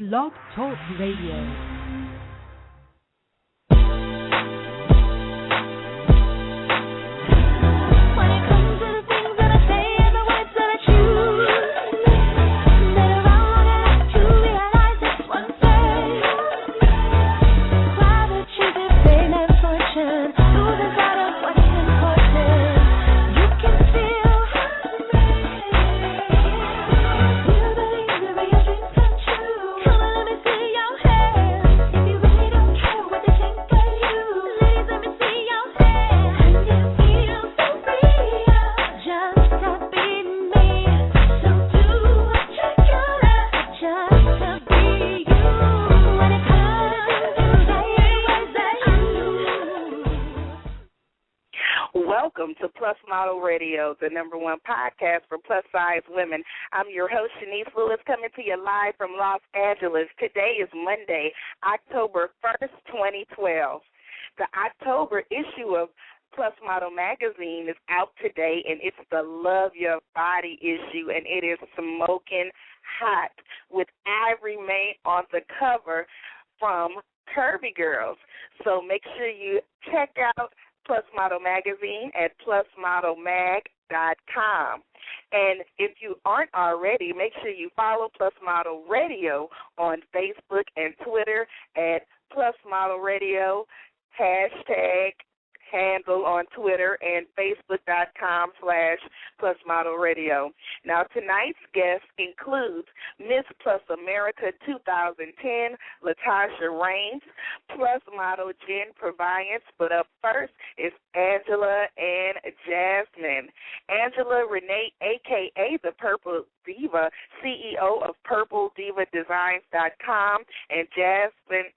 Blog Talk Radio. Welcome to Plus Model Radio, the #1 podcast for plus-size women. I'm your host, Chenese Lewis, coming to you live from Los Angeles. Today is Monday, October 1st, 2012. The October issue of Plus Model magazine is out today, and it's the Love Your Body issue, and it is smoking hot with Ivory May on the cover from Curvy Girls. So make sure you check out Plus Model magazine at plusmodelmag.com. And if you aren't already, make sure you follow Plus Model Radio on Facebook and Twitter at Plus Model Radio, hashtag handle on Twitter and Facebook.com/PlusModelRadio. Now, tonight's guest includes Miss Plus America 2010, Latasha Reigns, Plus Model Jenn Purviance, but up first is Angela and Jasmine. Angela Rene, a.k.a. the Purple Diva, CEO of PurpleDivaDesigns.com, and Jasmine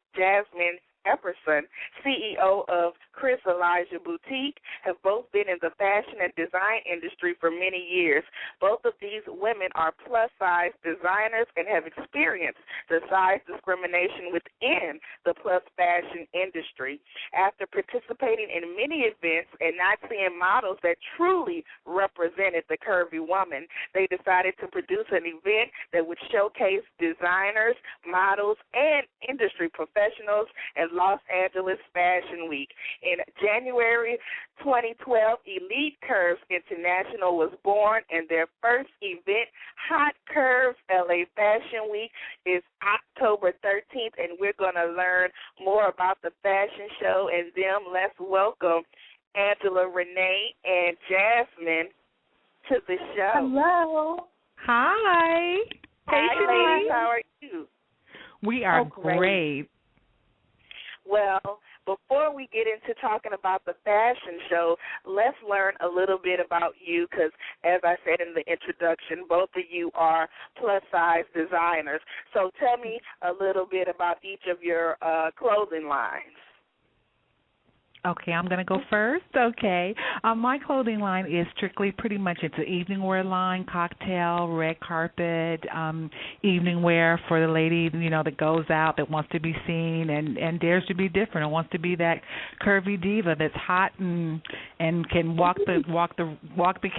Epperson, CEO of Chris Elijah Boutique, have both been in the fashion and design industry for many years. Both of these women are plus-size designers and have experienced the size discrimination within the plus fashion industry. After participating in many events and not seeing models that truly represented the curvy woman, they decided to produce an event that would showcase designers, models, and industry professionals at Los Angeles Fashion Week. In January 2012, Elite Curves International was born, and their first event, Hot Curves LA Fashion Week, is October 13th, and we're going to learn more about the fashion show and them. Let's welcome Angela, Rene, and Jasmine to the show. Hello. Hi. Hi, ladies. How are you? We are great. Well, before we get into talking about the fashion show, let's learn a little bit about you because, as I said in the introduction, both of you are plus-size designers. So tell me a little bit about each of your clothing lines. Okay, I'm going to go first. Okay. My clothing line is strictly pretty much, it's an evening wear line, cocktail, red carpet, evening wear for the lady, that goes out, that wants to be seen and dares to be different and wants to be that curvy diva that's hot and can walk the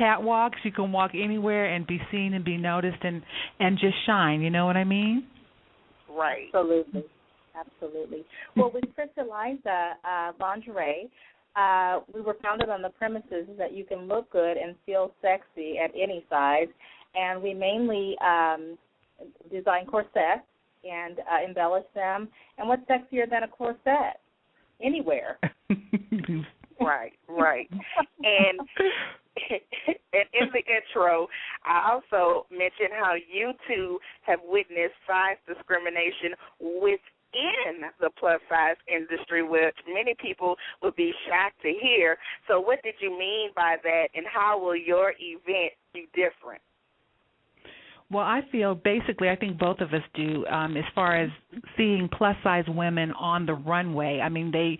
catwalks. You can walk anywhere and be seen and be noticed and just shine. You know what I mean? Right. Absolutely. Well, with Chris Elijah Lingerie, we were founded on the premises that you can look good and feel sexy at any size, and we mainly design corsets and embellish them. And what's sexier than a corset? Anywhere. Right. And in the intro, I also mentioned how you two have witnessed size discrimination within the plus-size industry, which many people would be shocked to hear. So what did you mean by that, and how will your event be different? Well, I think both of us do, as far as seeing plus-size women on the runway. I mean, they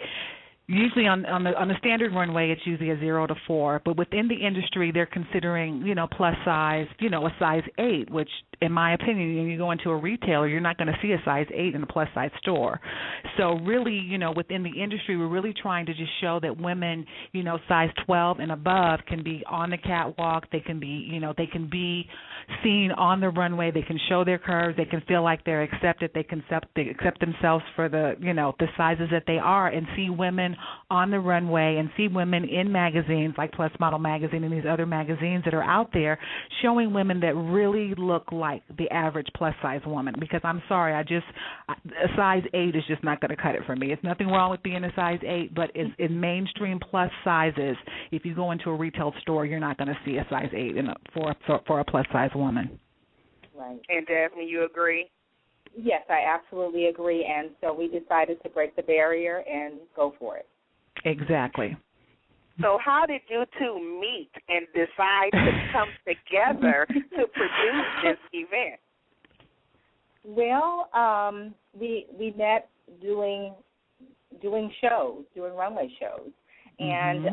usually on the standard runway, it's usually a 0 to 4, but within the industry, they're considering, plus size, a size 8, which, in my opinion, when you go into a retailer, you're not going to see a size 8 in a plus size store. So really, within the industry, we're really trying to just show that women, size 12 and above can be on the catwalk. They can be, seen on the runway. They can show their curves. They can feel like they're accepted. They accept themselves for the sizes that they are, and see women on the runway and see women in magazines like Plus Model Magazine and these other magazines that are out there showing women that really look like the average plus-size woman. Because I'm sorry, a size 8 is just not going to cut it for me. It's nothing wrong with being a size 8, but in mainstream plus sizes, if you go into a retail store, you're not going to see a size 8 for a plus-size woman. Right. And Jasmine, you agree? Yes, I absolutely agree. And so we decided to break the barrier and go for it. Exactly. So how did you two meet and decide to come together to produce this event? Well, we met doing runway shows, and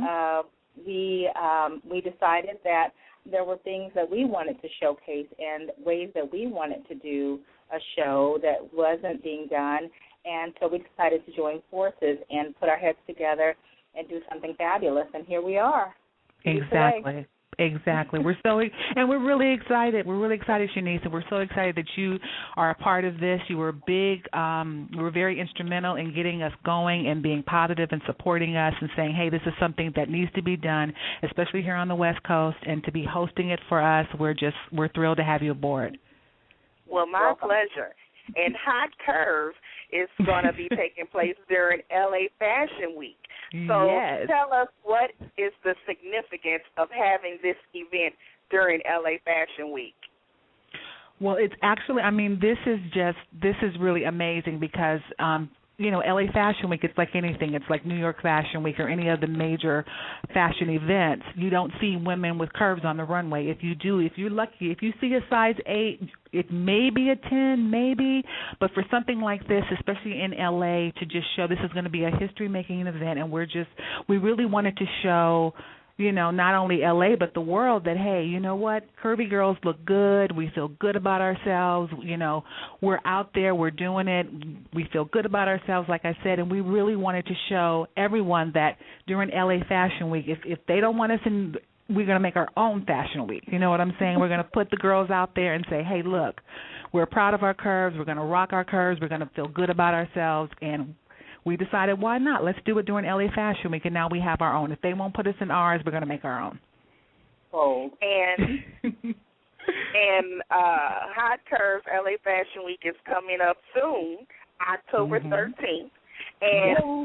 we decided that there were things that we wanted to showcase and ways that we wanted to do a show that wasn't being done, and so we decided to join forces and put our heads together and do something fabulous, and here we are. Exactly. Exactly. We're really excited. We're really excited, Chenese, and we're so excited that you are a part of this. You were big. You were very instrumental in getting us going and being positive and supporting us and saying, hey, this is something that needs to be done, especially here on the West Coast, and to be hosting it for us, we're thrilled to have you aboard. Well, my pleasure. And Hot Curve is going to be taking place during LA Fashion Week. So tell us, what is the significance of having this event during LA Fashion Week? Well, it's actually, this is really amazing because, LA Fashion Week, it's like anything. It's like New York Fashion Week or any of the major fashion events. You don't see women with curves on the runway. If you do, if you're lucky, if you see a size 8, it may be a 10, maybe. But for something like this, especially in LA, to just show this is going to be a history-making event, and we really wanted to show, not only LA but the world that, hey, you know what, curvy girls look good. We feel good about ourselves. We're out there. We're doing it. We feel good about ourselves, like I said, and we really wanted to show everyone that during LA Fashion Week, if they don't want us in, we're going to make our own Fashion Week. You know what I'm saying? We're going to put the girls out there and say, hey, look, we're proud of our curves. We're going to rock our curves. We're going to feel good about ourselves, and we decided, why not? Let's do it during LA Fashion Week, and now we have our own. If they won't put us in ours, we're going to make our own. Oh, and Hot Curves LA Fashion Week is coming up soon, October 13th. And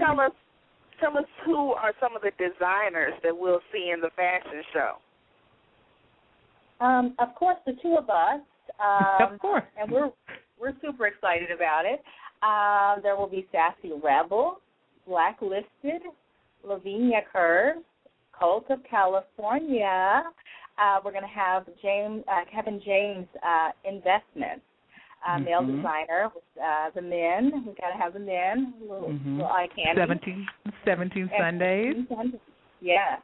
tell us who are some of the designers that we'll see in the fashion show. Of course, the two of us. Of course. And we're super excited about it. There will be Sassy Rebel, Blacklisted, Lavinia Curves, Cult of California. We're going to have Kevin James Investments, male designer. The men, we've got to have the men. Little eye candy. 17 Sundays. Yeah,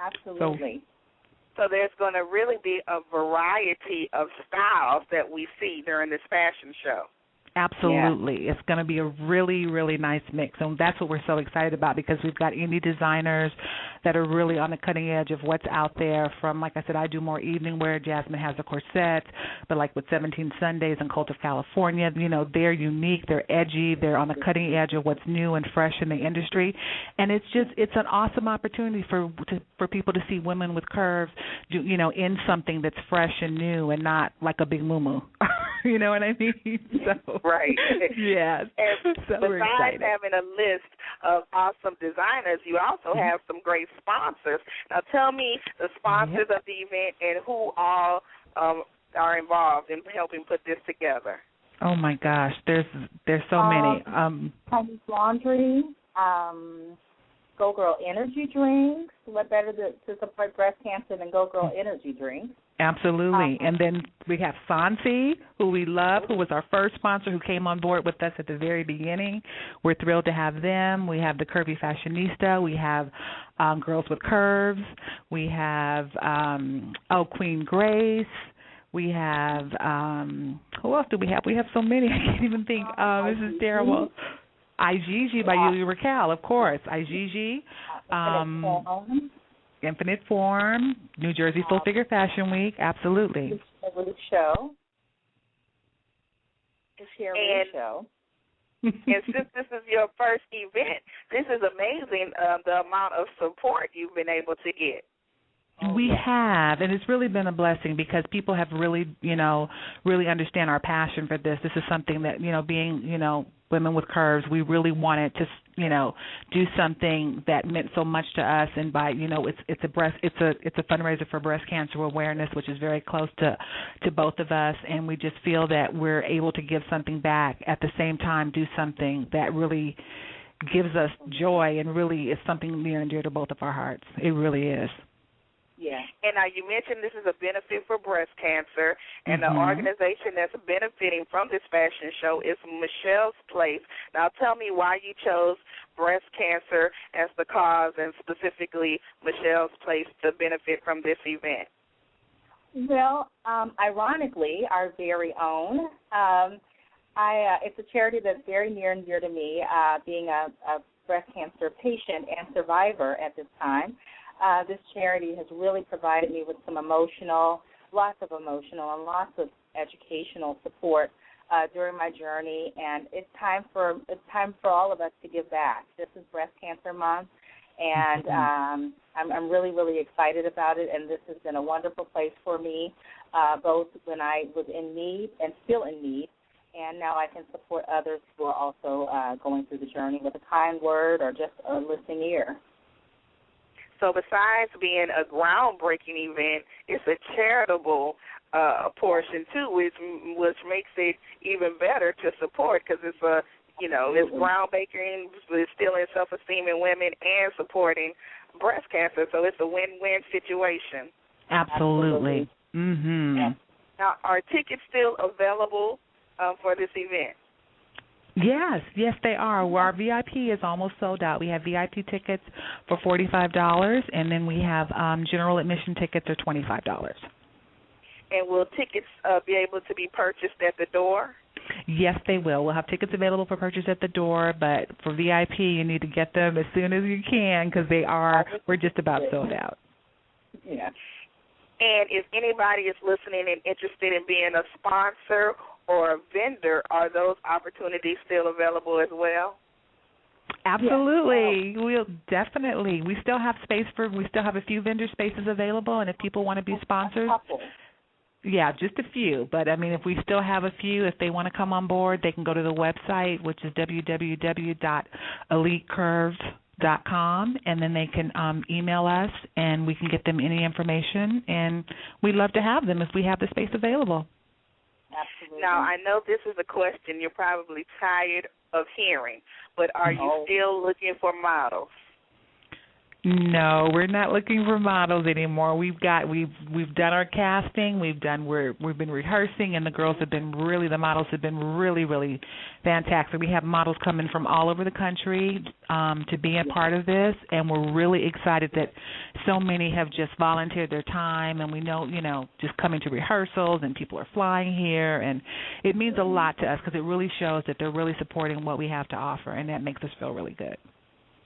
absolutely. So there's going to really be a variety of styles that we see during this fashion show. Absolutely. Yeah. It's going to be a really, really nice mix, and that's what we're so excited about, because we've got indie designers that are really on the cutting edge of what's out there. From, like I said, I do more evening wear. Jasmine has the corsets, but like with 17 Sundays and Cult of California, they're unique, they're edgy, they're on the cutting edge of what's new and fresh in the industry, and it's an awesome opportunity for people to see women with curves, in something that's fresh and new and not like a big moo-moo. You know what I mean? So, right. Yes. And so besides having a list of awesome designers, you also have some great sponsors. Now tell me the sponsors of the event and who all are involved in helping put this together. Oh my gosh, there's so many. Chinese Laundry, Go Girl Energy Drinks. What better to support breast cancer than Go Girl Energy Drinks? Absolutely. And then we have Sansi, who we love, who was our first sponsor, who came on board with us at the very beginning. We're thrilled to have them. We have the Curvy Fashionista. We have Girls with Curves. We have Queen Grace. We have, who else do we have? We have so many, I can't even think. This is terrible. IGG by Yulia Raquel, of course. IGG. Infinite Form, New Jersey Full Figure Fashion Week, absolutely. Ruth Show. The Share Ruth Show. And since this is your first event, this is amazing, the amount of support you've been able to get. We have, and it's really been a blessing because people have really, really understand our passion for this. This is something that, being, women with curves, we really wanted to, do something that meant so much to us. And by, it's a fundraiser for breast cancer awareness, which is very close to both of us. And we just feel that we're able to give something back at the same time, do something that really gives us joy and really is something near and dear to both of our hearts. It really is. Yeah. And you mentioned this is a benefit for breast cancer, and the organization that's benefiting from this fashion show is Michelle's Place. Now, tell me why you chose breast cancer as the cause, and specifically Michelle's Place to benefit from this event. Well, ironically, our very own. It's a charity that's very near and dear to me, being a breast cancer patient and survivor at this time. This charity has really provided me with some lots of emotional and lots of educational support during my journey, and it's time for all of us to give back. This is Breast Cancer Month, and I'm really, really excited about it, and this has been a wonderful place for me, both when I was in need and still in need, and now I can support others who are also going through the journey with a kind word or just a listening ear. So besides being a groundbreaking event, it's a charitable portion too, which makes it even better to support because it's it's groundbreaking, instilling self-esteem in women and supporting breast cancer. So it's a win-win situation. Absolutely. Yeah. Now, are tickets still available for this event? Yes, they are. Well, our VIP is almost sold out. We have VIP tickets for $45, and then we have general admission tickets are $25. And will tickets be able to be purchased at the door? Yes, they will. We'll have tickets available for purchase at the door, but for VIP, you need to get them as soon as you can because we're just about sold out. Yeah. And if anybody is listening and interested in being a sponsor or a vendor, are those opportunities still available as well? Absolutely. We'll definitely. We still have a few vendor spaces available, and if people want to be sponsors, yeah, just a few. But, if we still have a few, if they want to come on board, they can go to the website, which is www.elitecurves.com, and then they can email us, and we can get them any information. And we'd love to have them if we have the space available. Absolutely. Now, I know this is a question you're probably tired of hearing, but are you still looking for models? No, we're not looking for models anymore. We've done our casting. We've been rehearsing, and the models have been really, really fantastic. We have models coming from all over the country to be a part of this, and we're really excited that so many have just volunteered their time, and we know, just coming to rehearsals, and people are flying here, and it means a lot to us because it really shows that they're really supporting what we have to offer, and that makes us feel really good.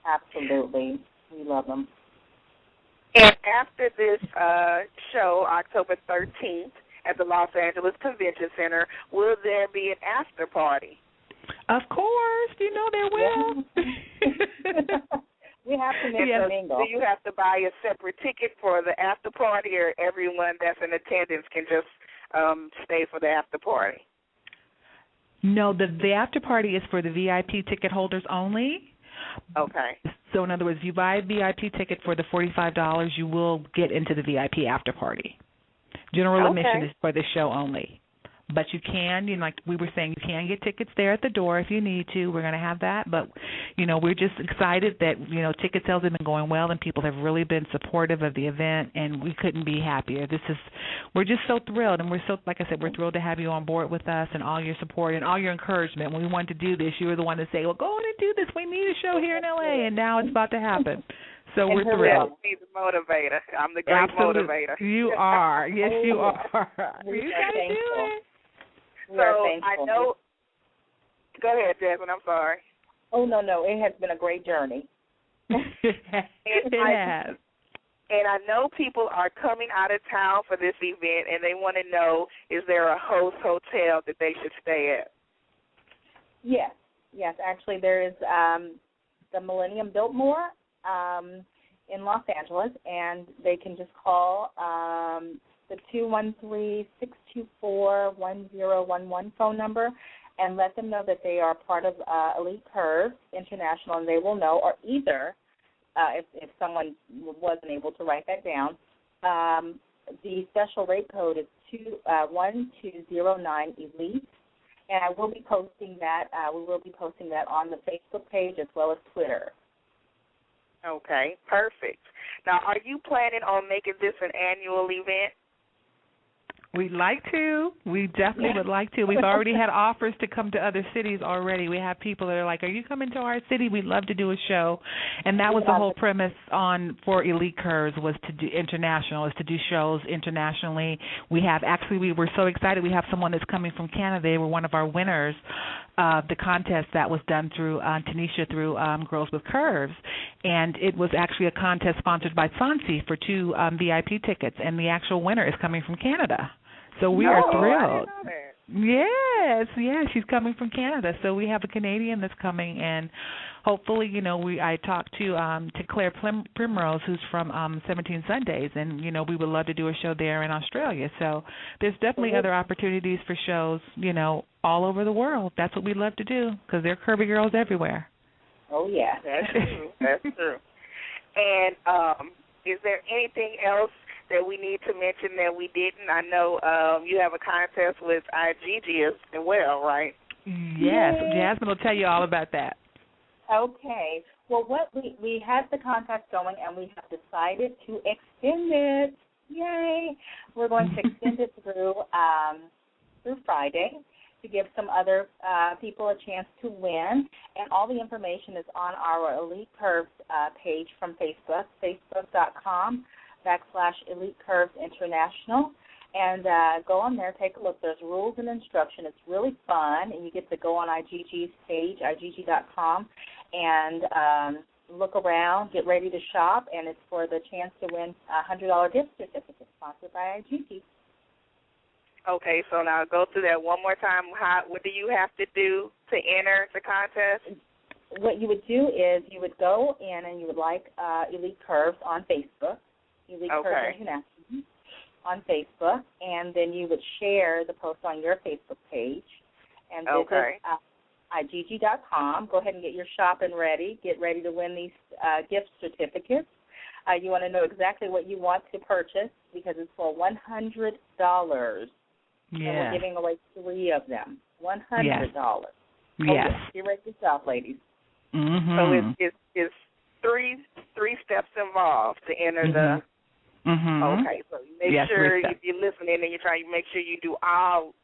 Absolutely. We love them. And after this show, October 13th, at the Los Angeles Convention Center, will there be an after party? Of course. There will. We have to make a mingle. Do you have to buy a separate ticket for the after party, or everyone that's in attendance can just stay for the after party? No, the after party is for the VIP ticket holders only. Okay. So, in other words, if you buy a VIP ticket for the $45, you will get into the VIP after party. General admission is for the show only. But you can, like we were saying, you can get tickets there at the door if you need to. We're going to have that. But, we're just excited that, ticket sales have been going well and people have really been supportive of the event, and we couldn't be happier. We're just so thrilled, and like I said, we're thrilled to have you on board with us and all your support and all your encouragement. When we wanted to do this, you were the one to say, well, go on and do this. We need a show here in L.A., and now it's about to happen. So we're thrilled. He's a motivator. I'm the great motivator. You are. Yes, you are. You got to do it. So I know. Go ahead, Jasmine. I'm sorry. Oh, no. It has been a great journey. It has. And I know people are coming out of town for this event, and they want to know, is there a host hotel that they should stay at? Yes. Actually, there is the Millennium Biltmore in Los Angeles, and they can just call the 213-624-1011 phone number and let them know that they are part of Elite Curves International, and they will know, or either, if someone wasn't able to write that down, the special rate code is 1209 Elite, and I will be posting that. We will be posting that on the Facebook page as well as Twitter. Okay, perfect. Now, are you planning on making this an annual event? We'd like to. We definitely would like to. We've already had offers to come to other cities already. We have people that are like, are you coming to our city? We'd love to do a show. And that was the whole premise for Elite Curves, was to do international, is to do shows internationally. We were so excited. We have someone that's coming from Canada. They were one of our winners of the contest that was done through Tanisha through Girls with Curves. And it was actually a contest sponsored by Sansi for 2 VIP tickets. And the actual winner is coming from Canada. So we are thrilled. Yes, she's coming from Canada. So we have a Canadian that's coming, and hopefully, I talked to Claire Primrose, who's from 17 Sundays, and we would love to do a show there in Australia. So there's definitely other opportunities for shows, all over the world. That's what we love to do, because there are curvy girls everywhere. Oh yeah, that's true. That's true. And is there anything else that we need to mention that we didn't? I know you have a contest with IGG as well, right? Yes. Jasmine will tell you all about that. Okay. Well, what we had the contest going, and we have decided to extend it. Yay! We're going to extend it through Friday to give some other people a chance to win. And all the information is on our Elite Curves page from Facebook, facebook.com/Elite Curves International. And go on there, take a look. There's rules and instruction. It's really fun, and you get to go on IGG's page, igg.com, and look around, get ready to shop, and it's for the chance to win a $100 gift certificate sponsored by IGG. Okay, so now go through that one more time. What do you have to do to enter the contest? What you would do is you would go in and you would like Elite Curves on Facebook, Elite Curves International on Facebook, and then you would share the post on your Facebook page. And visit IGG.com. Go ahead and get your shopping ready. Get ready to win these gift certificates. You want to know exactly what you want to purchase because it's for $100. Yeah. And we're giving away 3 of them. $100. Yes. Get ready to shop, ladies. Mm-hmm. So it's three steps involved to enter the. Mm-hmm. Okay, so you make sure if you're listening and you're trying to make sure you do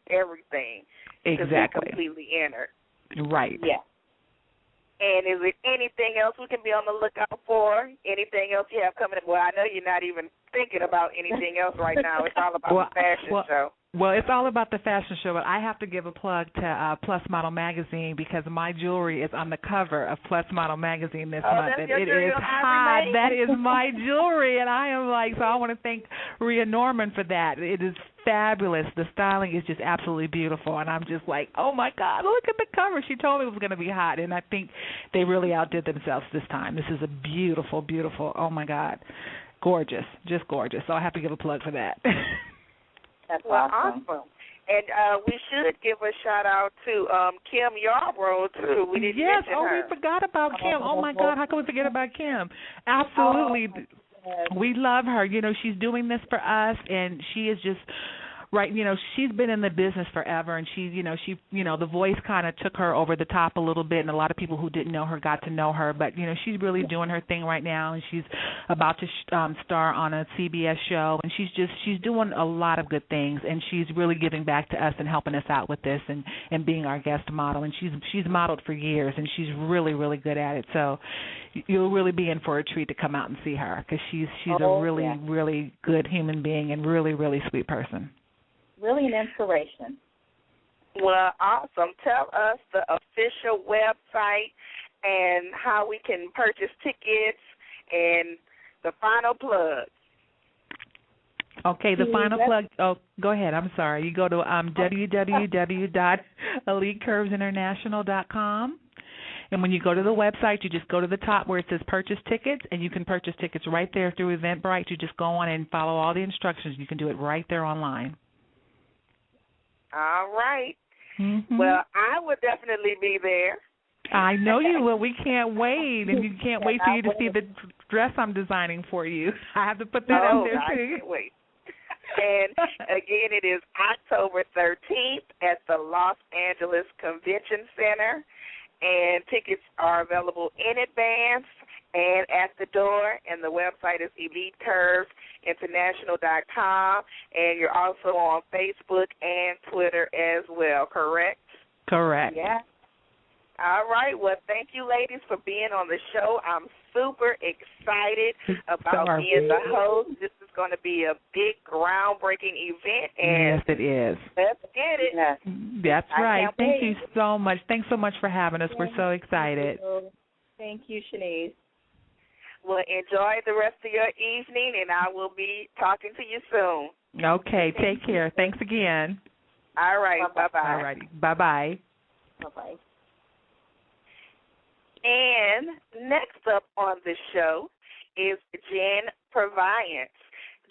everything. Exactly. Completely enter. Right. Yeah. And is there anything else we can be on the lookout for? Anything else you have coming up? Well, I know you're not even thinking about anything else right now. It's all about the fashion show. Well, it's all about the fashion show, but I have to give a plug to Plus Model Magazine because my jewelry is on the cover of Plus Model Magazine this month. And it is hot. That is my jewelry, and I am so I want to thank Rhea Norman for that. It is fabulous. The styling is just absolutely beautiful, and I'm just like, oh, my God, look at the cover. She told me it was going to be hot, and I think they really outdid themselves this time. This is a beautiful, beautiful, oh, my God, gorgeous, just gorgeous. So I have to give a plug for that. That's awesome. And we should give a shout-out to Kim Yarbrough, too. We didn't mention her. We forgot about Kim. Oh, my God, how can we forget about Kim? Absolutely. We love her. She's doing this for us, and she is just right. She's been in the business forever, and she the voice kind of took her over the top a little bit, and a lot of people who didn't know her got to know her. But she's really doing her thing right now, and she's about to star on a CBS show, and she's doing a lot of good things, and she's really giving back to us and helping us out with this, and being our guest model. And she's modeled for years, and she's really, really good at it. So you'll really be in for a treat to come out and see her because she's a really, really good human being and really, really sweet person. Really an inspiration. Well, awesome. Tell us the official website and how we can purchase tickets and the final plug. Okay, the final plug. Oh, go ahead. I'm sorry. You go to www.elitecurvesinternational.com. And when you go to the website, you just go to the top where it says purchase tickets, and you can purchase tickets right there through Eventbrite. You just go on and follow all the instructions. You can do it right there online. All right. Mm-hmm. Well, I would definitely be there. I know you will. We can't wait, and you can't wait for you to see the dress I'm designing for you. I have to put that out there, too. I can't wait. And, again, it is October 13th at the Los Angeles Convention Center. And tickets are available in advance and at the door. And the website is elitecurvesinternational.com. And you're also on Facebook and Twitter as well, correct? Correct. Yeah. All right. Well, thank you, ladies, for being on the show. I'm super excited about being the host. This is going to be a big, groundbreaking event. And yes, it is. Let's get it. Yes. That's right. Thank you so much. Thanks so much for having us. We're so excited. Thank you, Chenese. Well, enjoy the rest of your evening, and I will be talking to you soon. Okay. Take care. Thanks again. All right. Bye-bye. All righty. Bye-bye. Bye-bye. And next up on the show is Jenn Purviance.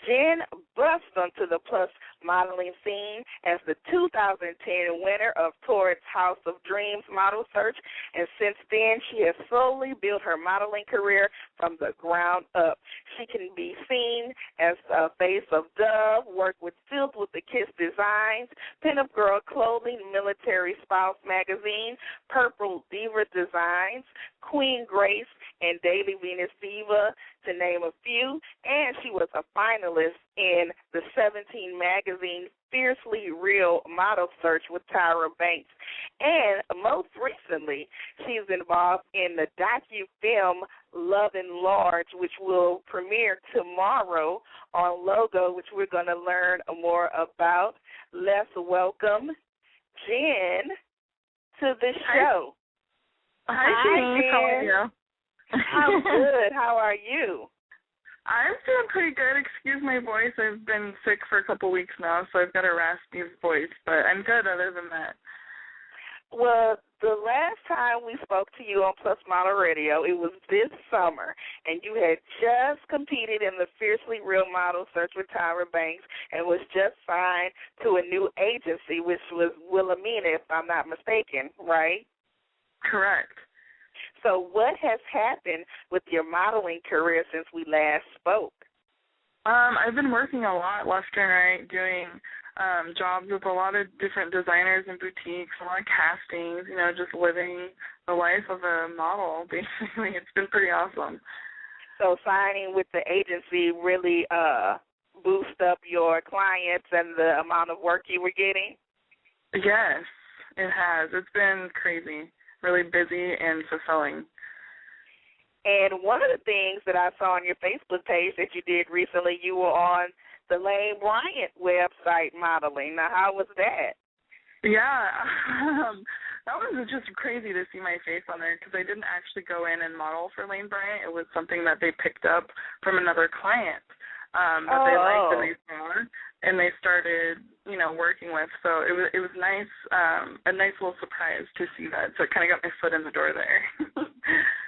Jenn burst onto the Plus modeling scene as the 2010 winner of Torrid's House of Dreams model search, and since then she has slowly built her modeling career from the ground up. She can be seen as a face of Dove, work with Filled with the Kiss Designs, Pinup Girl Clothing, Military Spouse Magazine, Purple Diva Designs, Queen Grace, and Daily Venus Diva, to name a few, and she was a finalist in the 17 magazine Fiercely Real model search with Tyra Banks. And most recently, she's involved in the docu-film Loving Large, which will premiere tomorrow on Logo, which we're going to learn more about. Let's welcome Jenn to the show. Hi, Jen. How are you? I'm good. How are you? I'm doing pretty good. Excuse my voice. I've been sick for a couple weeks now, so I've got a raspy voice, but I'm good other than that. Well, the last time we spoke to you on Plus Model Radio, it was this summer, and you had just competed in the Fiercely Real model search with Tyra Banks and was just signed to a new agency, which was Wilhelmina, if I'm not mistaken, right? Correct. So what has happened with your modeling career since we last spoke? I've been working a lot left and right, doing jobs with a lot of different designers and boutiques, a lot of castings, just living the life of a model, basically. It's been pretty awesome. So signing with the agency really boost up your clients and the amount of work you were getting? Yes, it has. It's been crazy. Really busy and fulfilling. And one of the things that I saw on your Facebook page that you did recently, you were on the Lane Bryant website modeling. Now, how was that? Yeah, that was just crazy to see my face on there because I didn't actually go in and model for Lane Bryant. It was something that they picked up from another client that they liked and they saw, and they started, working with. So it was nice, a nice little surprise to see that. So it kind of got my foot in the door there.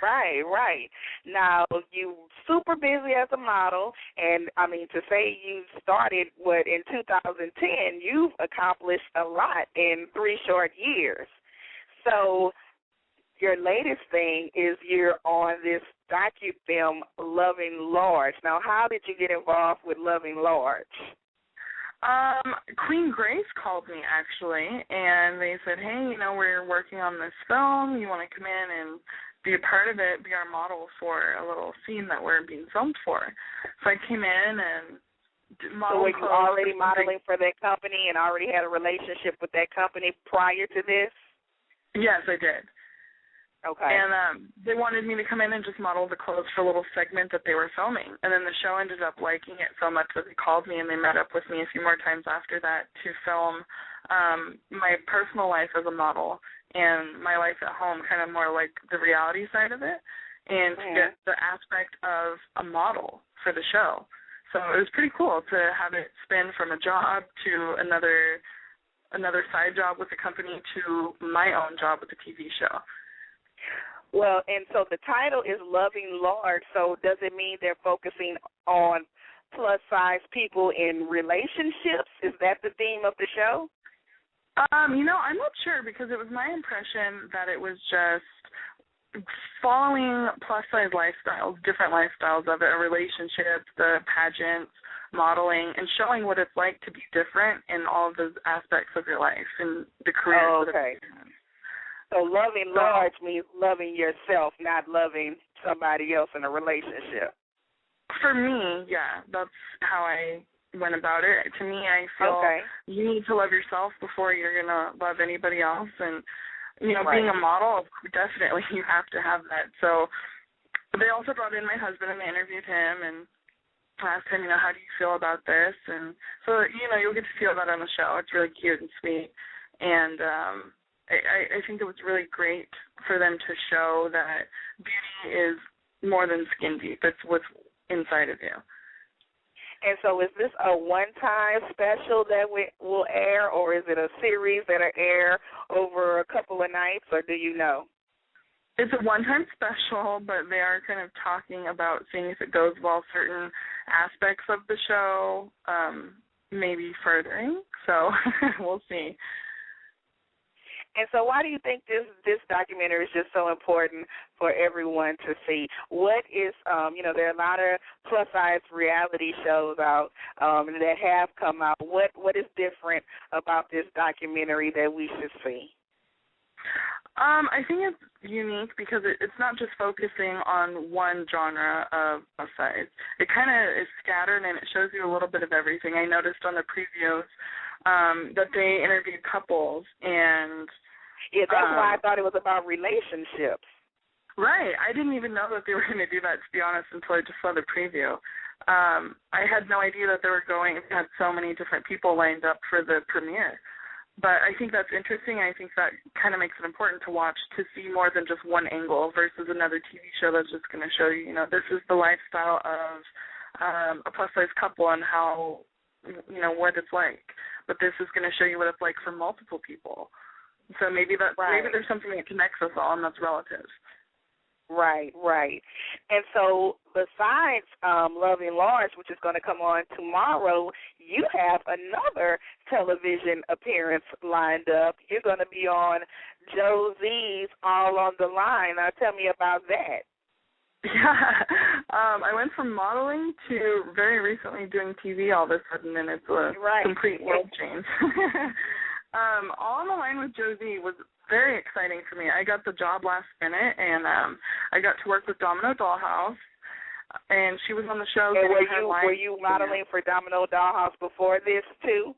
Right. Now, you super busy as a model, and, to say you started, in 2010, you've accomplished a lot in 3 short years. So your latest thing is you're on this docu-film, Loving Large. Now, how did you get involved with Loving Large? Queen Grace called me, actually, and they said, hey, we're working on this film. You want to come in and be a part of it, be our model for a little scene that we're being filmed for. So I came in and modeled. So were you already modeling for that company and already had a relationship with that company prior to this? Yes, I did. Okay. And they wanted me to come in and just model the clothes for a little segment that they were filming. And then the show ended up liking it so much that they called me and they met up with me a few more times after that to film my personal life as a model and my life at home, kind of more like the reality side of it, and to get the aspect of a model for the show. So it was pretty cool to have it spin from a job to another side job with the company to my own job with the TV show. Well, and so the title is Loving Large, so does it mean they're focusing on plus-size people in relationships? Is that the theme of the show? I'm not sure, because it was my impression that it was just following plus-size lifestyles, different lifestyles of it, a relationship, the pageants, modeling, and showing what it's like to be different in all of those aspects of your life and the career. Oh, okay. So loving large means loving yourself, not loving somebody else in a relationship. For me, yeah, that's how I went about it. To me, I feel you need to love yourself before you're going to love anybody else. And, being a model, definitely you have to have that. So they also brought in my husband, and they interviewed him and asked him, how do you feel about this? And so, you'll get to feel that on the show. It's really cute and sweet. And I think it was really great for them to show that beauty is more than skin deep. It's what's inside of you. And so is this a one-time special that will air, or is it a series that will air over a couple of nights, or do you know? It's a one-time special, but they are kind of talking about seeing if it goes well certain aspects of the show, maybe furthering. So we'll see. And so why do you think this documentary is just so important for everyone to see? What is, there are a lot of plus-size reality shows out that have come out. What is different about this documentary that we should see? I think it's unique because it's not just focusing on one genre of plus-size. It kind of is scattered, and it shows you a little bit of everything. I noticed on the previews that they interviewed couples, and yeah, that's why I thought it was about relationships. Right. I didn't even know that they were going to do that, to be honest, until I just saw the preview. I had no idea that they had so many different people lined up for the premiere. But I think that's interesting. I think that kind of makes it important to watch, to see more than just one angle versus another TV show that's just going to show you, this is the lifestyle of a plus-size couple and how, what it's like. But this is going to show you what it's like for multiple people. So maybe there's something that connects us all, and that's relatives. Right. And so besides Loving Large, which is going to come on tomorrow, you have another television appearance lined up. You're going to be on Josie's All on the Line. Now tell me about that. Yeah. I went from modeling to very recently doing TV all of a sudden, and it's a complete world change. All on the Line with Josie was very exciting for me. I got the job last minute, and I got to work with Domino Dollhouse, and she was on the show. And were you modeling for Domino Dollhouse before this, too?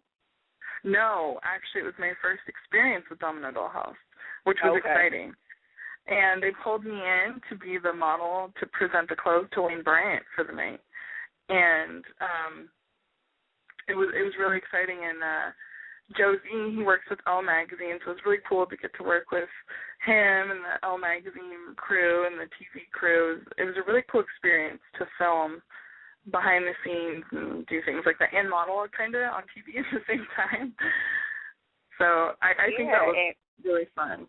No, actually, it was my first experience with Domino Dollhouse, which was exciting. And they pulled me in to be the model to present the clothes to Wayne Bryant for the night. And it was really exciting, and Josie, he works with Elle Magazine, so it's really cool to get to work with him and the Elle Magazine crew and the TV crew. It was a really cool experience to film behind the scenes and do things like that and model kind of on TV at the same time. So I think that was really fun.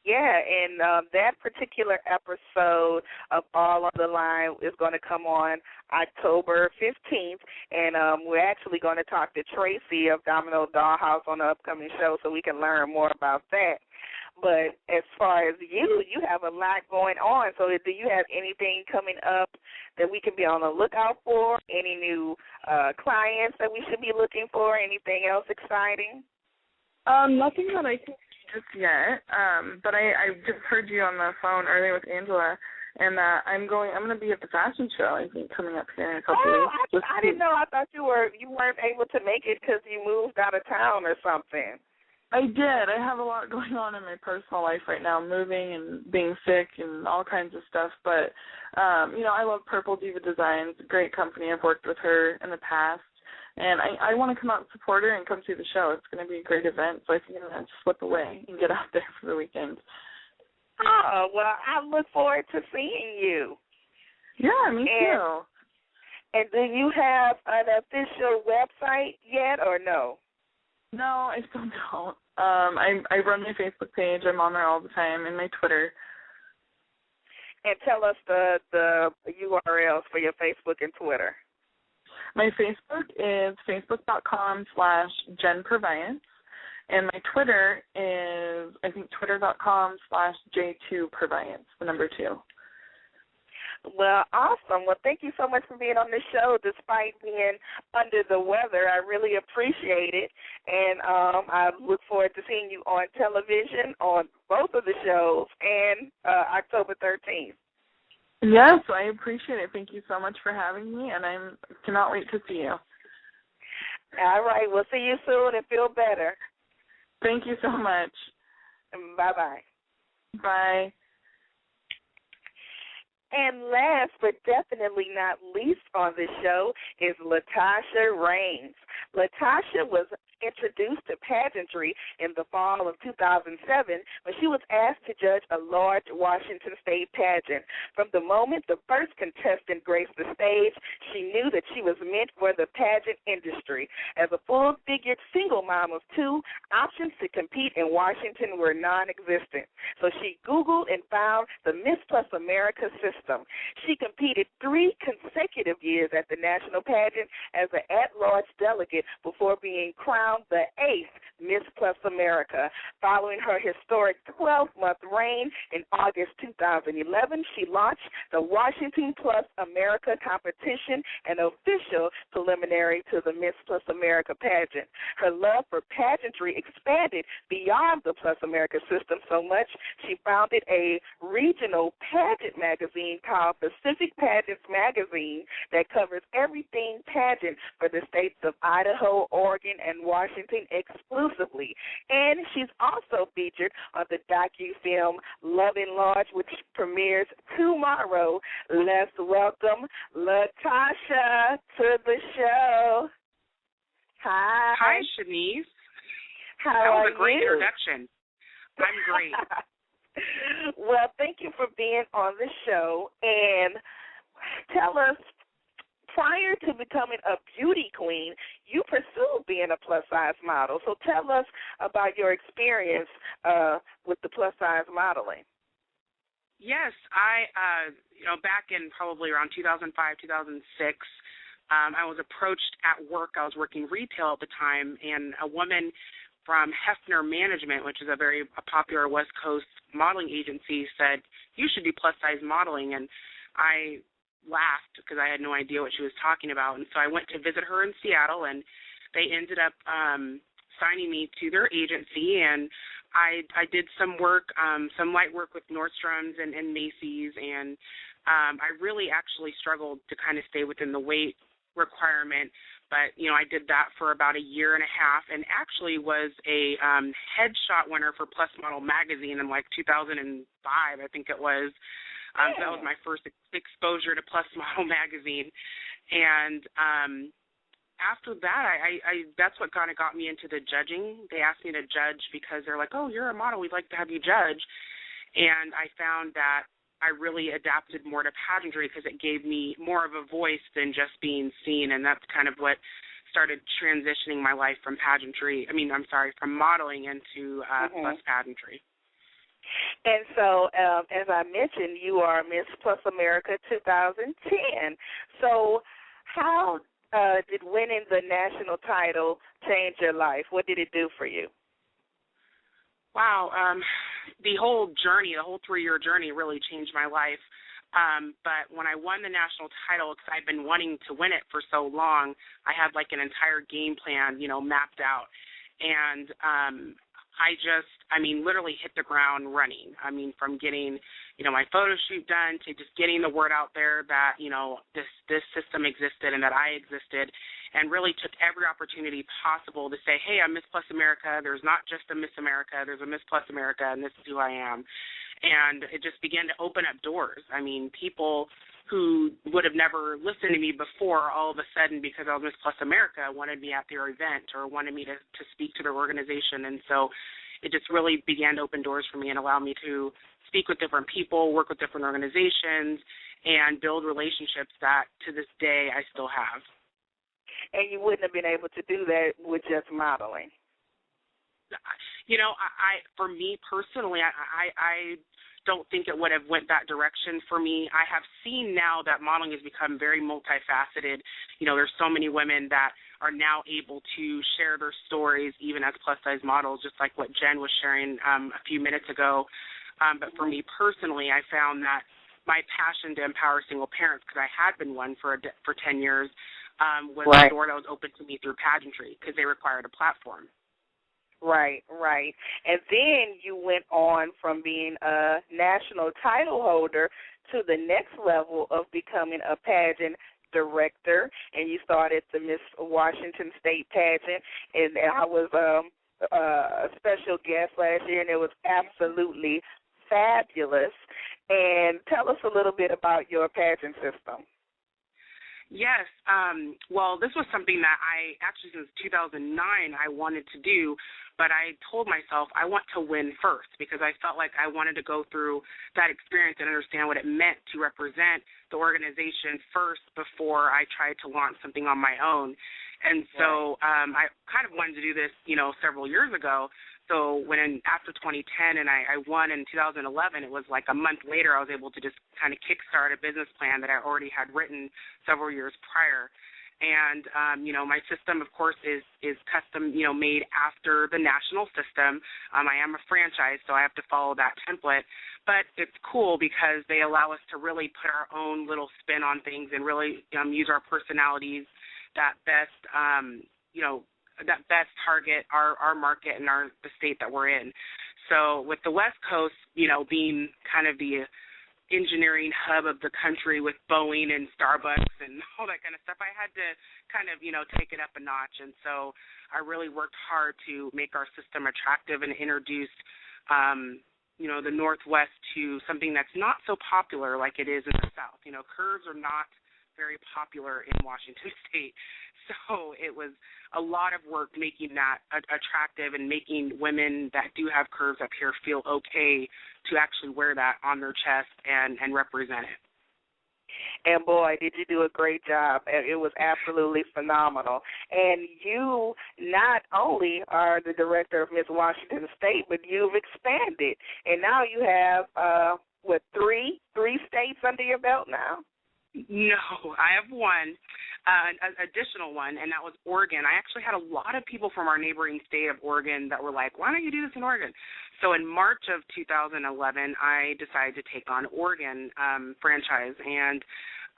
Yeah, and that particular episode of All on the Line is going to come on October 15th, and we're actually going to talk to Tracy of Domino Dollhouse on the upcoming show so we can learn more about that. But as far as you have a lot going on, so do you have anything coming up that we can be on the lookout for, any new clients that we should be looking for, anything else exciting? Nothing that I can just yet, but I just heard you on the phone earlier with Angela, and I'm going to be at the fashion show, I think, coming up here in a couple weeks. I didn't know. I thought you weren't able to make it because you moved out of town or something. I did. I have a lot going on in my personal life right now, moving and being sick and all kinds of stuff, but, I love Purple Diva Designs, a great company. I've worked with her in the past. And I want to come out and support her and come see the show. It's going to be a great event, so I think I'm going to slip away and get out there for the weekend. Oh, well, I look forward to seeing you. Yeah, me too. And do you have an official website yet or no? No, I still don't. I run my Facebook page. I'm on there all the time, and my Twitter. And tell us the URLs for your Facebook and Twitter. My Facebook is facebook.com/Jenn Purviance, and my Twitter is, I think, twitter.com/J2Purviance, the number 2. Well, awesome. Well, thank you so much for being on the show despite being under the weather. I really appreciate it, and I look forward to seeing you on television on both of the shows and October 13th. Yes, I appreciate it. Thank you so much for having me, and I cannot wait to see you. All right. We'll see you soon and feel better. Thank you so much. Bye-bye. Bye. And last but definitely not least on the show is Latasha Raines. Latasha was introduced to pageantry in the fall of 2007 when she was asked to judge a large Washington State pageant. From the moment the first contestant graced the stage, she knew that she was meant for the pageant industry. As a full-figured single mom of 2, options to compete in Washington were non-existent. So she Googled and found the Miss Plus America system. She competed 3 consecutive years at the national pageant as an at-large delegate before being crowned the 8th Miss Plus America. Following her historic 12-month reign in August 2011, she launched the Washington Plus America competition, an official preliminary to the Miss Plus America pageant. Her love for pageantry expanded beyond the Plus America system so much she founded a regional pageant magazine called Pacific Pageants Magazine that covers everything pageant for the states of Idaho, Oregon, and Washington exclusively. And she's also featured on the docu-film Love and Large, which premieres tomorrow. Let's welcome Latasha to the show. Hi. Hi, Chenese. How that was are a great you? introduction. I'm great. Well, thank you for being on the show. And tell us, prior to becoming a beauty queen, you pursued being a plus-size model. So tell us about your experience with the plus-size modeling. Yes, I, back in probably around 2005, 2006, I was approached at work. I was working retail at the time, and a woman from Hefner Management, which is a very popular West Coast modeling agency, said, you should do plus-size modeling. And I laughed because I had no idea what she was talking about. And so I went to visit her in Seattle, and they ended up signing me to their agency. And I did some work, some light work with Nordstrom's and Macy's, and I really actually struggled to kind of stay within the weight requirement. But, I did that for about a year and a half, and actually was a headshot winner for Plus Model Magazine in 2005, I think it was. So that was my first exposure to Plus Model Magazine. And after that, I that's what kind of got me into the judging. They asked me to judge because they're like, oh, you're a model, we'd like to have you judge. And I found that I really adapted more to pageantry because it gave me more of a voice than just being seen, and that's kind of what started transitioning my life from from modeling into plus pageantry. And so, as I mentioned, you are Miss Plus America 2010. So how did winning the national title change your life? What did it do for you? Wow. The whole journey, the whole 3-year journey really changed my life. But when I won the national title, because I've been wanting to win it for so long, I had an entire game plan, mapped out. And I literally hit the ground running. From getting, my photo shoot done to just getting the word out there that, this system existed and that I existed, and really took every opportunity possible to say, hey, I'm Miss Plus America. There's not just a Miss America. There's a Miss Plus America, and this is who I am. And it just began to open up doors. People who would have never listened to me before, all of a sudden, because I was Miss Plus America, wanted me at their event or wanted me to speak to their organization. And so it just really began to open doors for me and allow me to speak with different people, work with different organizations, and build relationships that to this day I still have. And you wouldn't have been able to do that with just modeling. You know, I for me personally, I don't think it would have went that direction for me. I have seen now that modeling has become very multifaceted. You know, there's so many women that are now able to share their stories even as plus-size models, just like what Jenn was sharing a few minutes ago. But for me personally, I found that my passion to empower single parents, because I had been one for 10 years, was a door that was open to me through pageantry because they required a platform. Right. And then you went on from being a national title holder to the next level of becoming a pageant director, and you started the Miss Washington State pageant, and I was a special guest last year, and it was absolutely fabulous. And tell us a little bit about your pageant system. Yes. Well, this was something that I actually since 2009 I wanted to do, but I told myself I want to win first because I felt like I wanted to go through that experience and understand what it meant to represent the organization first before I tried to launch something on my own. And so I kind of wanted to do this, you know, several years ago. So after 2010 and I won in 2011, it was like a month later I was able to just kind of kickstart a business plan that I already had written several years prior. And, you know, my system, of course, is custom, you know, made after the national system. I am a franchise, so I have to follow that template. But it's cool because they allow us to really put our own little spin on things and really use our personalities that best, you know, that best target our market and the state that we're in. So with the West Coast, you know, being kind of the engineering hub of the country with Boeing and Starbucks and all that kind of stuff, I had to kind of, you know, take it up a notch. And so I really worked hard to make our system attractive and introduce, you know, the Northwest to something that's not so popular like it is in the South. You know, curves are not very popular in Washington State. So it was a lot of work making that attractive and making women that do have curves up here feel okay to actually wear that on their chest and represent it. And, boy, did you do a great job. It was absolutely phenomenal. And you not only are the director of Miss Washington State, but you've expanded. And now you have, three states under your belt now? No, I have one, an additional one, and that was Oregon. I actually had a lot of people from our neighboring state of Oregon that were like, why don't you do this in Oregon? So in March of 2011, I decided to take on Oregon franchise, and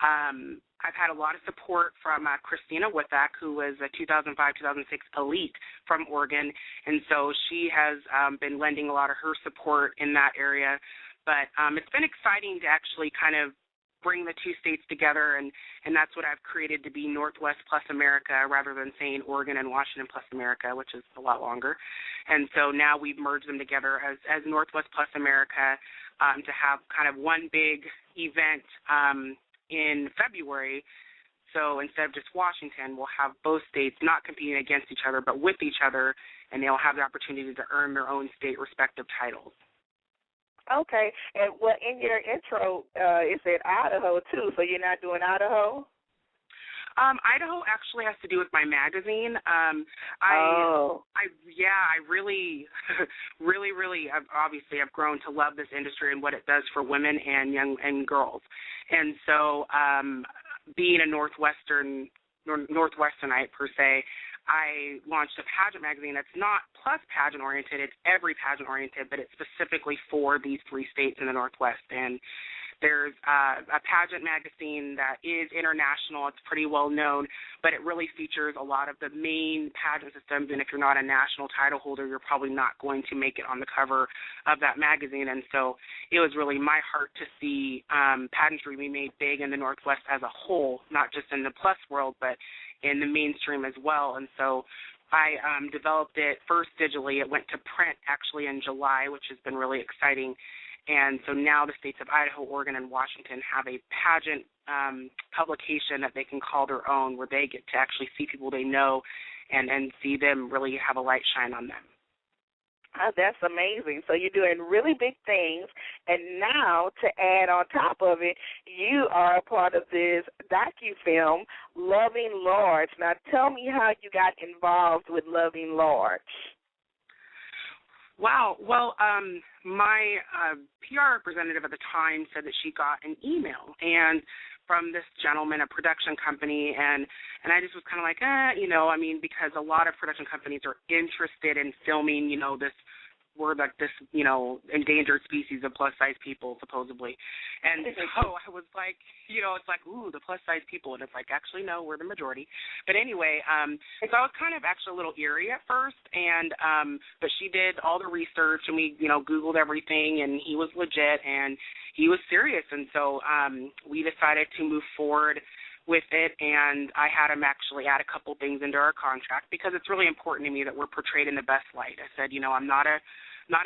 I've had a lot of support from Christina Withak, who was a 2005-2006 elite from Oregon, and so she has been lending a lot of her support in that area. But it's been exciting to actually kind of bring the two states together, and that's what I've created to be Northwest plus America rather than saying Oregon and Washington plus America, which is a lot longer. And so now we've merged them together as Northwest plus America to have kind of one big event in February. So instead of just Washington, we'll have both states not competing against each other but with each other, and they'll have the opportunity to earn their own state respective titles. Okay, and well, in your intro, it said Idaho too. So you're not doing Idaho? Idaho actually has to do with my magazine. I really, really, obviously, I've grown to love this industry and what it does for women and young and girls. And so, being a Northwesternite per se, I launched a pageant magazine that's not plus pageant oriented, it's every pageant oriented, but it's specifically for these three states in the Northwest. And there's a pageant magazine that is international, it's pretty well known, but it really features a lot of the main pageant systems, and if you're not a national title holder, you're probably not going to make it on the cover of that magazine. And so it was really my heart to see pageantry be made big in the Northwest as a whole, not just in the plus world, but in the mainstream as well. And so I developed it first digitally. It went to print actually in July, which has been really exciting. And so now the states of Idaho, Oregon, and Washington have a pageant publication that they can call their own, where they get to actually see people they know and see them really have a light shine on them. Oh, that's amazing. So you're doing really big things, and now to add on top of it, you are a part of this docu-film, Loving Large. Now tell me how you got involved with Loving Large. Wow. Well, my PR representative at the time said that she got an email and from this gentleman, a production company, and I just was kind of like, because a lot of production companies are interested in filming, this we're like this, endangered species of plus-size people, supposedly. And so I was like, it's like, ooh, the plus-size people. And it's like, actually, no, we're the majority. But anyway, so I was kind of actually a little eerie at first, and but she did all the research, and we, Googled everything, and he was legit, and he was serious. And so we decided to move forward with it, and I had him actually add a couple things into our contract because it's really important to me that we're portrayed in the best light. I said, I'm not an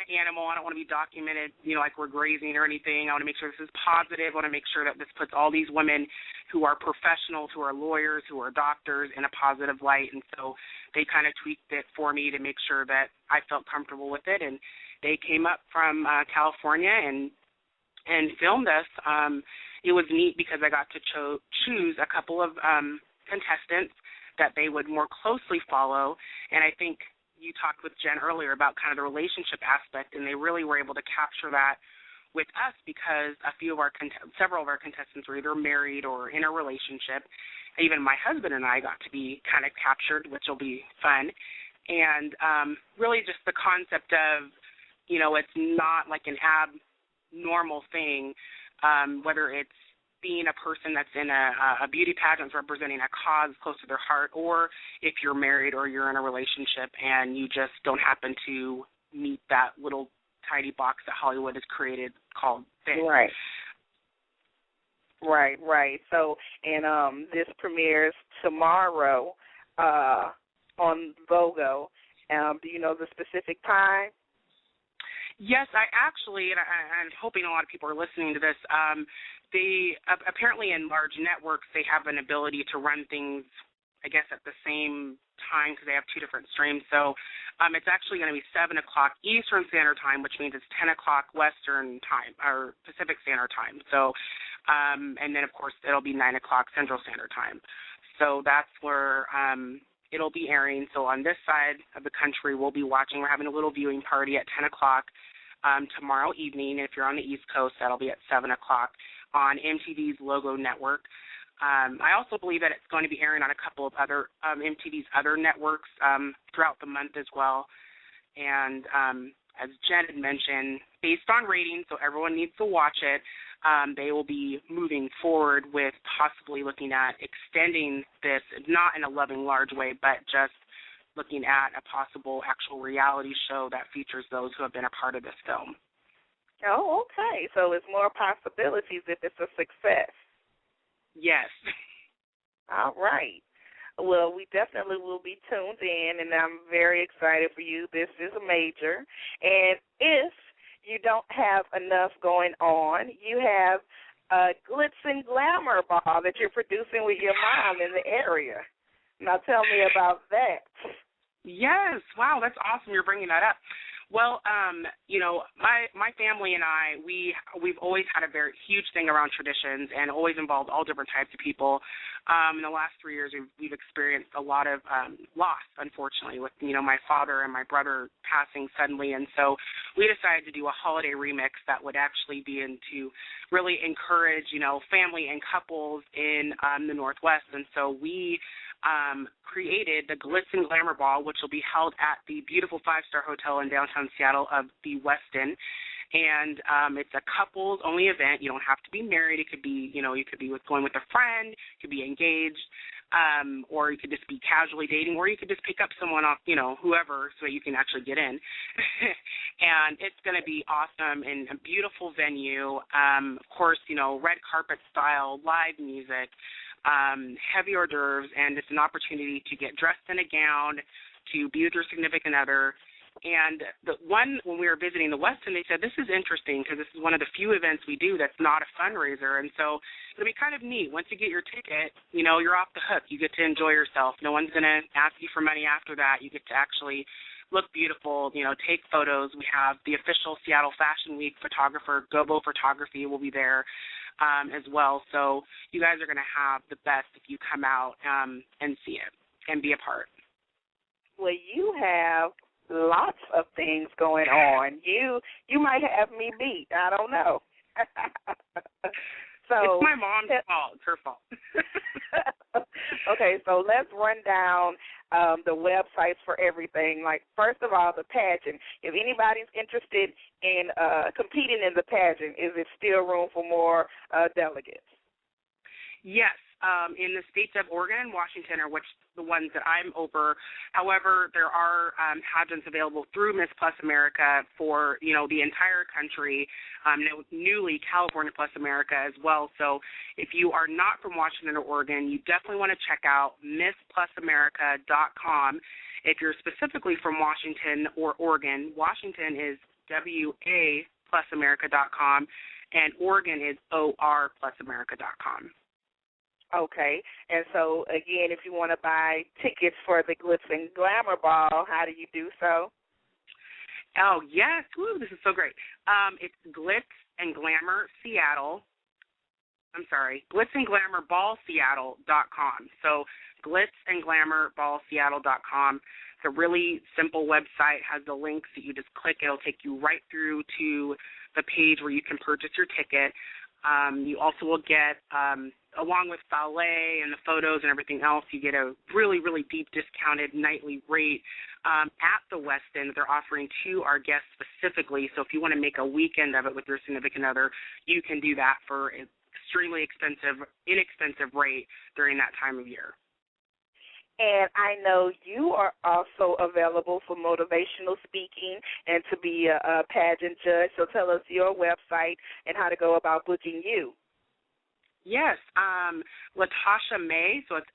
animal. I don't want to be documented, like we're grazing or anything. I want to make sure this is positive. I want to make sure that this puts all these women who are professionals, who are lawyers, who are doctors in a positive light. And so they kind of tweaked it for me to make sure that I felt comfortable with it. And they came up from California and filmed us. It was neat because I got to choose a couple of contestants that they would more closely follow, and I think you talked with Jenn earlier about kind of the relationship aspect, and they really were able to capture that with us because several of our contestants were either married or in a relationship. Even my husband and I got to be kind of captured, which will be fun, and really just the concept of, it's not like an abnormal thing. Whether it's being a person that's in a beauty pageant representing a cause close to their heart, or if you're married or you're in a relationship and you just don't happen to meet that little tiny box that Hollywood has created called this. Right. So, and this premieres tomorrow on Vogo. Do you know the specific time? Yes, I actually, and I'm hoping a lot of people are listening to this, they apparently in large networks, they have an ability to run things, I guess, at the same time because they have two different streams. So it's actually going to be 7 o'clock Eastern Standard Time, which means it's 10 o'clock Western Time, or Pacific Standard Time. So, and then, of course, it'll be 9 o'clock Central Standard Time. So that's where it'll be airing. So on this side of the country, we'll be watching. We're having a little viewing party at 10 o'clock tomorrow evening. If you're on the East Coast, that'll be at 7 o'clock on MTV's Logo Network. I also believe that it's going to be airing on a couple of other MTV's other networks throughout the month as well. And as Jenn had mentioned, based on ratings, so everyone needs to watch it, they will be moving forward with possibly looking at extending this, not in a Loving Large way, but just looking at a possible actual reality show that features those who have been a part of this film. Oh, okay. So it's more possibilities if it's a success. Yes. All right. Well, we definitely will be tuned in, and I'm very excited for you. This is a major. And if you don't have enough going on, you have a glitz and glamour ball that you're producing with your mom in the area. Now tell me about that. Yes. Wow, that's awesome you're bringing that up. Well, my family and I, we've always had a very huge thing around traditions and always involved all different types of people. In the last 3 years, we've experienced a lot of loss, unfortunately, with, my father and my brother passing suddenly. And so we decided to do a holiday remix that would actually be to really encourage, family and couples in the Northwest. And so we created the Glitz and Glamour Ball, which will be held at the beautiful 5-star hotel in downtown Seattle of the Westin. And it's a couples-only event. You don't have to be married. It could be, you could be going with a friend. You could be engaged, or you could just be casually dating, or you could just pick up someone off, whoever, so you can actually get in. And it's going to be awesome in a beautiful venue. Of course, red carpet style, live music, heavy hors d'oeuvres, and it's an opportunity to get dressed in a gown, to be with your significant other. And when we were visiting the Westin, they said, this is interesting because this is one of the few events we do that's not a fundraiser. And so it'll be kind of neat. Once you get your ticket, you're off the hook. You get to enjoy yourself. No one's going to ask you for money after that. You get to actually look beautiful, take photos. We have the official Seattle Fashion Week photographer, Gobo Photography, will be there as well. So you guys are going to have the best if you come out and see it and be a part. Well, you have lots of things going on. You might have me beat. I don't know. So it's my mom's fault. It's her fault. Okay, so let's run down the websites for everything. Like, first of all, the pageant. If anybody's interested in competing in the pageant, is it still room for more delegates? Yes. In the states of Oregon and Washington are the ones that I'm over. However, there are pageants available through Miss Plus America for, the entire country, newly California Plus America as well. So if you are not from Washington or Oregon, you definitely want to check out MissPlusAmerica.com. If you're specifically from Washington or Oregon, Washington is WA+America.com, and Oregon is OR+America.com. Okay, and so, again, if you want to buy tickets for the Glitz and Glamour Ball, how do you do so? Oh, yes. Woo, this is so great. It's Glitz and Glamour Seattle. I'm sorry, Glitz and Glamour Ball Seattle.com. So Glitz and Glamour Ball Seattle.com. It's a really simple website, has the links that you just click. It'll take you right through to the page where you can purchase your ticket. You also will get, along with valet and the photos and everything else, you get a really, really deep discounted nightly rate at the West End that they're offering to our guests specifically. So if you want to make a weekend of it with your significant other, you can do that for an extremely inexpensive rate during that time of year. And I know you are also available for motivational speaking and to be a pageant judge. So tell us your website and how to go about booking you. Yes, Latasha May, so it's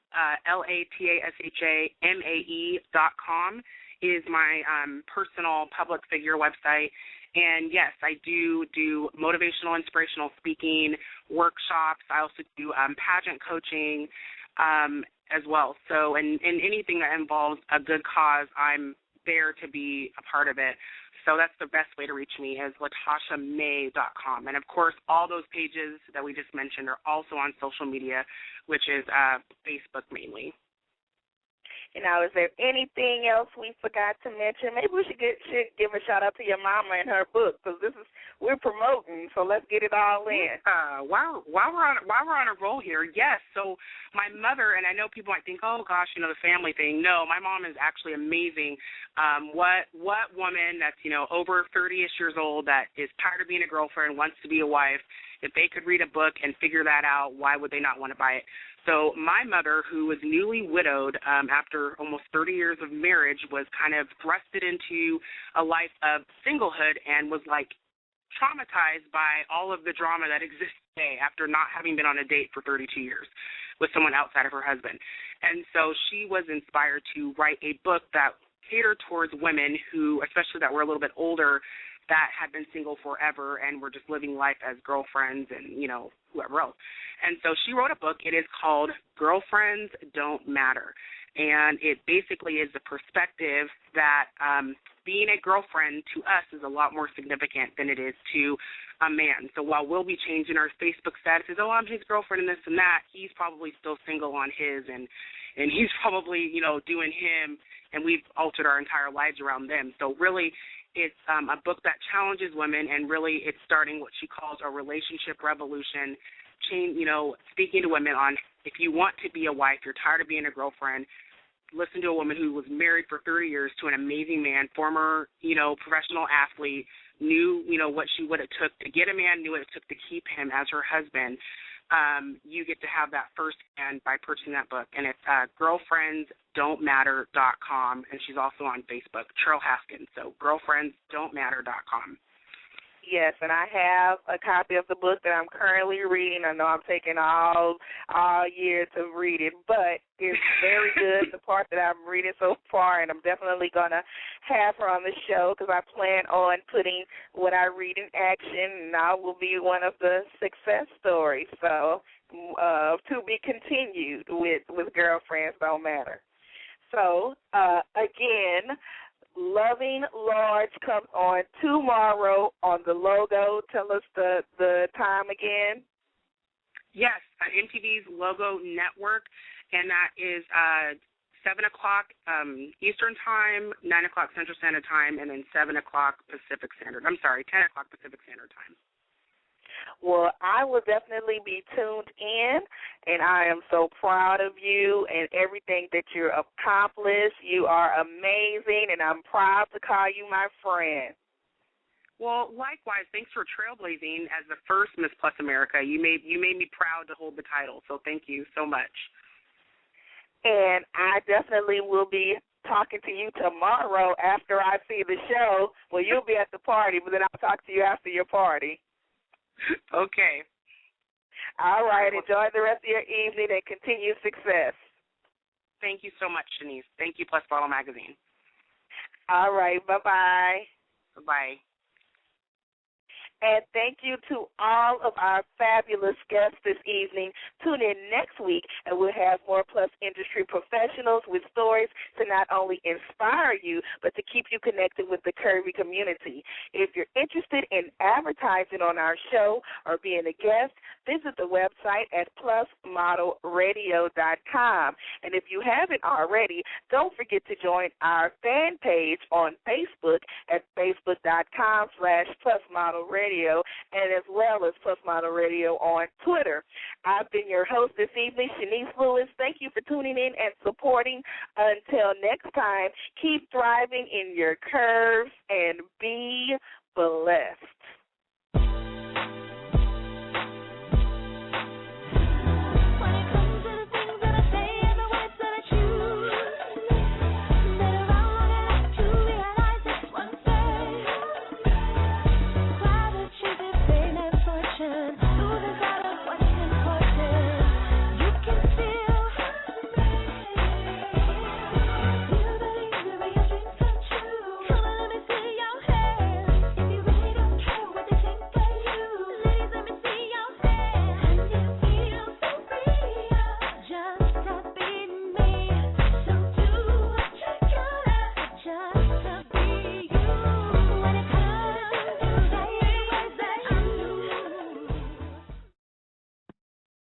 LATASHAMAE.com is my personal public figure website. And, yes, I do motivational, inspirational speaking workshops. I also do pageant coaching as well. So, and anything that involves a good cause, I'm there to be a part of it. So that's the best way to reach me is LatashaMay.com. And, of course, all those pages that we just mentioned are also on social media, which is Facebook mainly. And now, is there anything else we forgot to mention? Maybe we should give a shout-out to your mama and her book, because we're promoting, so let's get it all in. While we're on a roll here, yes. So my mother, and I know people might think, oh, gosh, the family thing. No, my mom is actually amazing. What woman that's, over 30-ish years old that is tired of being a girlfriend, wants to be a wife, if they could read a book and figure that out, why would they not want to buy it? So my mother, who was newly widowed after almost 30 years of marriage, was kind of thrusted into a life of singlehood and was, traumatized by all of the drama that exists today after not having been on a date for 32 years with someone outside of her husband. And so she was inspired to write a book that catered towards women who, especially that were a little bit older, that had been single forever and were just living life as girlfriends and, whoever else. And so she wrote a book. It is called Girlfriends Don't Matter. And it basically is the perspective that being a girlfriend to us is a lot more significant than it is to a man. So while we'll be changing our Facebook statuses, oh, I'm his girlfriend and this and that, he's probably still single on his and he's probably, doing him, and we've altered our entire lives around them. So really, it's a book that challenges women, and really it's starting what she calls a relationship revolution, speaking to women on if you want to be a wife, you're tired of being a girlfriend, listen to a woman who was married for 30 years to an amazing man, former, professional athlete, knew, what it took to get a man, knew what it took to keep him as her husband. You get to have that firsthand by purchasing that book. And it's girlfriendsdon'tmatter.com, and she's also on Facebook, Cheryl Haskins. So girlfriendsdon'tmatter.com. Yes, and I have a copy of the book that I'm currently reading. I know I'm taking all year to read it, but it's very good, the part that I'm reading so far, and I'm definitely going to have her on the show because I plan on putting what I read in action, and I will be one of the success stories. So to be continued with Girlfriends Don't Matter. So, again, Loving Large comes on tomorrow on the Logo. Tell us the time again. Yes, MTV's Logo Network, and that is 7 o'clock Eastern Time, 9 o'clock Central Standard Time, and then 10 o'clock Pacific Standard Time. Well, I will definitely be tuned in, and I am so proud of you and everything that you're accomplished. You are amazing, and I'm proud to call you my friend. Well, likewise, thanks for trailblazing as the first Miss Plus America. You made me proud to hold the title, so thank you so much. And I definitely will be talking to you tomorrow after I see the show. Well, you'll be at the party, but then I'll talk to you after your party. Okay. All right. Enjoy the rest of your evening and continued success. Thank you so much, Chenese. Thank you, Plus Bottle Magazine. All right. Bye-bye. Bye-bye. And thank you to all of our fabulous guests this evening. Tune in next week, and we'll have more Plus industry professionals with stories to not only inspire you, but to keep you connected with the Curvy community. If you're interested in advertising on our show or being a guest, visit the website at plusmodelradio.com. And if you haven't already, don't forget to join our fan page on Facebook at facebook.com/plusmodelradio. And as well as Plus Model Radio on Twitter. I've been your host this evening, Chenese Lewis. Thank you for tuning in and supporting. Until next time, keep thriving in your curves and be blessed.